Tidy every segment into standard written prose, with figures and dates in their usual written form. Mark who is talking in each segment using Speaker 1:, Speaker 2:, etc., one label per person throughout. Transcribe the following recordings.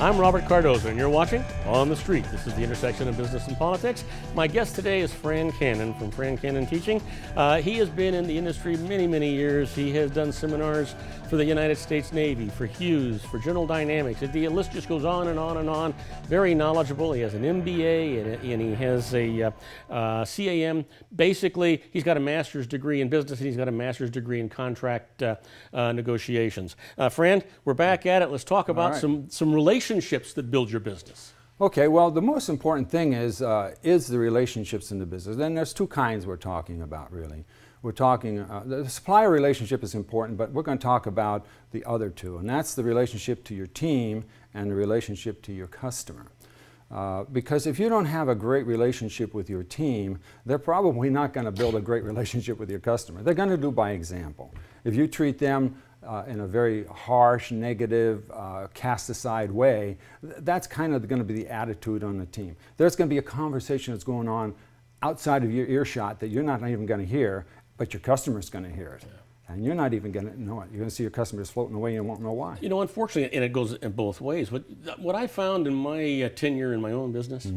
Speaker 1: I'm Robert Cardoza, and you're watching On the Street. This is the intersection of business and politics. My guest today is Fran Cannon from Fran Cannon Teaching. He has been in the industry many, many years. He has done seminars for the United States Navy, for Hughes, for General Dynamics. The list just goes on and on and on. Very knowledgeable. He has an MBA and he has a CAM. Basically, he's got a master's degree in business and he's got a master's degree in contract negotiations. Fran, we're back at it. Let's talk about some relationships that build your business.
Speaker 2: Okay, well, the most important thing is the relationships in the business. And there's two kinds we're talking about, really. We're talking, the supplier relationship is important, but we're going to talk about the other two, and that's the relationship to your team and the relationship to your customer. Because if you don't have a great relationship with your team, they're probably not going to build a great relationship with your customer. They're going to do by example. If you treat them in a very harsh, negative, cast-aside way, that's kind of going to be the attitude on the team. There's going to be a conversation that's going on outside of your earshot that you're not even going to hear, but your customer's going to hear it. Yeah. And you're not even going to know it. You're going to see your customers floating away and you won't know why.
Speaker 1: You know, unfortunately, and it goes in both ways. What I found in my tenure in my own business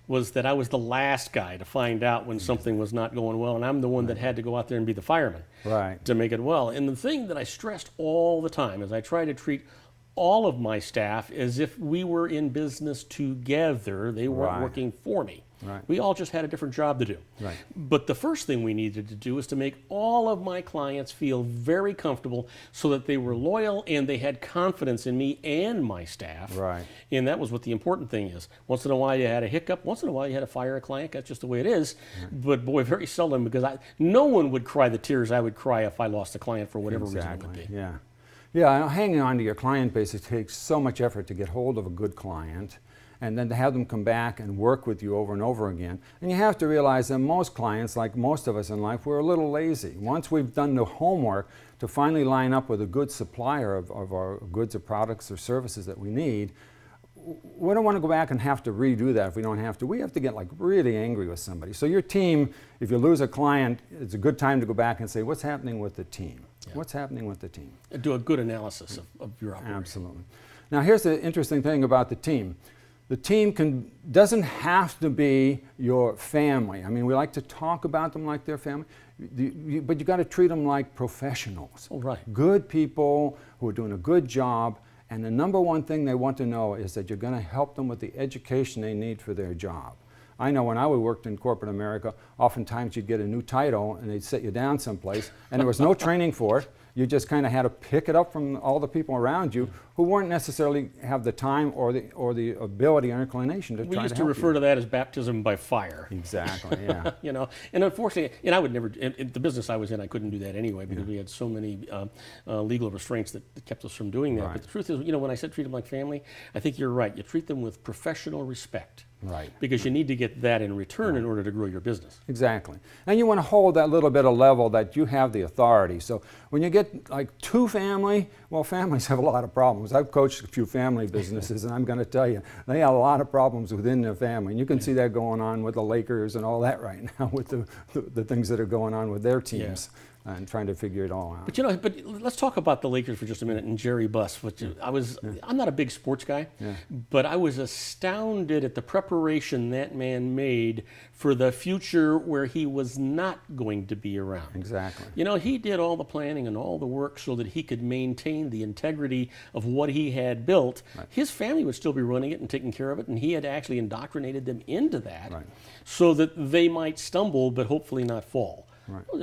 Speaker 1: was that I was the last guy to find out when something was not going well, and I'm the one that had to go out there and be the fireman to make it well. And the thing that I stressed all the time is I try to treat all of my staff as if we were in business together. They weren't working for me. We all just had a different job to do. But the first thing we needed to do is to make all of my clients feel very comfortable so that they were loyal and they had confidence in me and my staff. And that was what the important thing is. Once in a while you had a hiccup, once in a while you had to fire a client. That's just the way it is. But boy, very seldom, because no one would cry the tears I would cry if I lost a client for whatever reason it would be.
Speaker 2: Yeah, hanging on to your client base, it takes so much effort to get hold of a good client and then to have them come back and work with you over and over again. And you have to realize that most clients, like most of us in life, we're a little lazy. Once we've done the homework to finally line up with a good supplier of our goods or products or services that we need, we don't want to go back and have to redo that if we don't have to. We have to get like really angry with somebody. So your team, if you lose a client, it's a good time to go back and say, what's happening with the team? What's happening with the team?
Speaker 1: Do a good analysis of your operation.
Speaker 2: Absolutely. Now here's the interesting thing about the team. The team doesn't have to be your family. I mean, we like to talk about them like they're family, but you got to treat them like professionals. Good people who are doing a good job, and the number one thing they want to know is that you're going to help them with the education they need for their job. I know when I worked in corporate America, oftentimes you'd get a new title and they'd set you down someplace, and there was no training for it. You just kind of had to pick it up from all the people around you who weren't necessarily have the time or the ability or inclination to try to help you.
Speaker 1: We used to refer to that as baptism by fire.
Speaker 2: Exactly, yeah.
Speaker 1: You know, and unfortunately, and I would never, in the business I was in, I couldn't do that anyway because we had so many legal restraints that kept us from doing that. But the truth is, you know, when I said treat them like family, I think you're right. You treat them with professional respect. Because you need to get that in return in order to grow your business.
Speaker 2: Exactly. And you want to hold that little bit of level that you have the authority. So when you get like too family, well, families have a lot of problems. I've coached a few family businesses, and I'm going to tell you, they have a lot of problems within their family. And you can see that going on with the Lakers and all that right now with the things that are going on with their teams. And trying to figure it all out.
Speaker 1: But you know, let's talk about the Lakers for just a minute and Jerry Buss. Which I'm not a big sports guy, but I was astounded at the preparation that man made for the future where he was not going to be around.
Speaker 2: Exactly.
Speaker 1: You know, he did all the planning and all the work so that he could maintain the integrity of what he had built. His family would still be running it and taking care of it, and he had actually indoctrinated them into that so that they might stumble but hopefully not fall.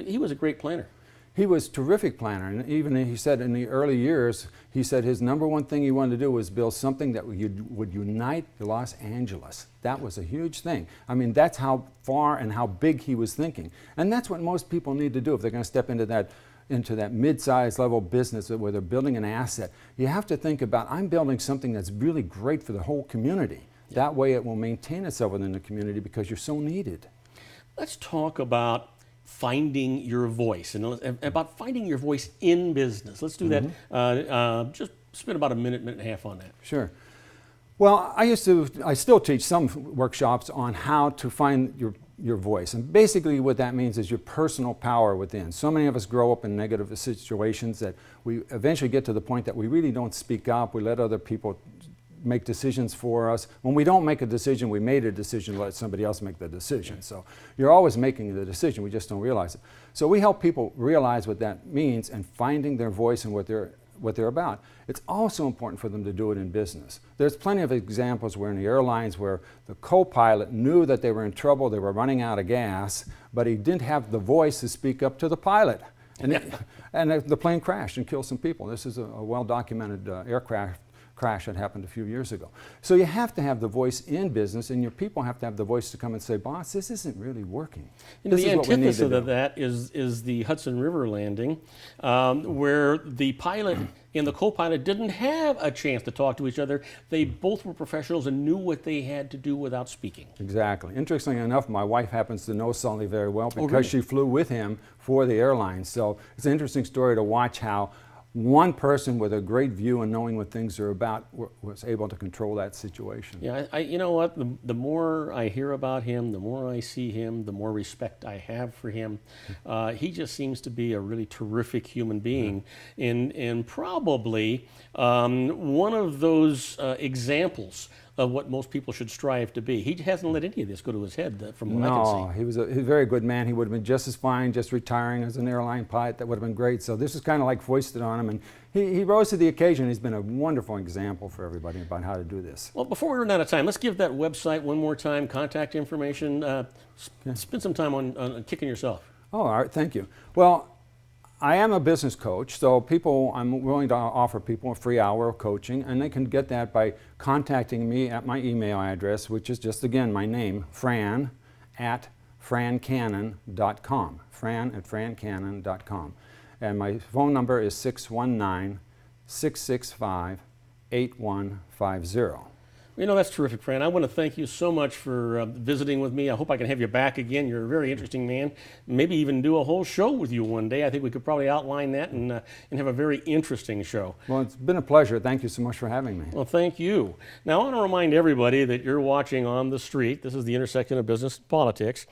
Speaker 1: He was a great planner.
Speaker 2: He was a terrific planner, and even he said in the early years, he said his number one thing he wanted to do was build something that would unite Los Angeles. That was a huge thing. I mean, that's how far and how big he was thinking. And that's what most people need to do if they're going to step into that mid-sized level business where they're building an asset. You have to think about, I'm building something that's really great for the whole community. That way it will maintain itself within the community because you're so needed.
Speaker 1: Let's talk about finding your voice and about finding your voice in business. Let's do that. Just spend about a minute and a half on that.
Speaker 2: Sure. Well, I still teach some workshops on how to find your voice. And basically what that means is your personal power within. So many of us grow up in negative situations that we eventually get to the point that we really don't speak up. We let other people make decisions for us. When we don't make a decision, we made a decision to let somebody else make the decision. So you're always making the decision, we just don't realize it. So we help people realize what that means and finding their voice and what they're about. It's also important for them to do it in business. There's plenty of examples where in the airlines where the co-pilot knew that they were in trouble, they were running out of gas, but he didn't have the voice to speak up to the pilot. And the plane crashed and killed some people. This is a well-documented aircraft crash that happened a few years ago. So you have to have the voice in business, and your people have to have the voice to come and say, boss, this isn't really working.
Speaker 1: The antithesis of that is the Hudson River landing, where the pilot and the co-pilot didn't have a chance to talk to each other. They both were professionals and knew what they had to do without speaking.
Speaker 2: Exactly. Interestingly enough, my wife happens to know Sully very well because
Speaker 1: really?
Speaker 2: she flew with him for the airline. So it's an interesting story to watch how one person with a great view and knowing what things are about was able to control that situation.
Speaker 1: Yeah, you know what? The more I hear about him, the more I see him, the more respect I have for him. He just seems to be a really terrific human being, and probably one of those examples of what most people should strive to be. He hasn't let any of this go to his head, from what I can see.
Speaker 2: No, he was a very good man. He would have been just as fine just retiring as an airline pilot. That would have been great. So this is kind of like foisted on him, and he rose to the occasion. He's been a wonderful example for everybody about how to do this.
Speaker 1: Well, before we run out of time, let's give that website one more time, contact information. Spend some time on kicking yourself.
Speaker 2: Oh, all right, thank you. Well, I am a business coach, so I'm willing to offer people a free hour of coaching, and they can get that by contacting me at my email address, which is just, again, my name, fran@francannon.com, fran@francannon.com. And my phone number is 619-665-8150.
Speaker 1: You know, that's terrific, Fran. I want to thank you so much for visiting with me. I hope I can have you back again. You're a very interesting man. Maybe even do a whole show with you one day. I think we could probably outline that and have a very interesting show.
Speaker 2: Well, it's been a pleasure. Thank you so much for having me.
Speaker 1: Well, thank you. Now, I want to remind everybody that you're watching On the Street. This is the intersection of business and politics.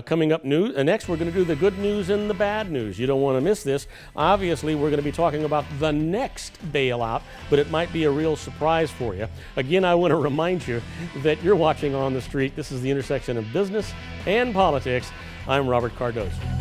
Speaker 1: Coming up next, we're going to do the good news and the bad news. You don't want to miss this. Obviously, we're going to be talking about the next bailout, but it might be a real surprise for you. Again, I want to remind you that you're watching On the Street. This is the intersection of business and politics. I'm Robert Cardoza.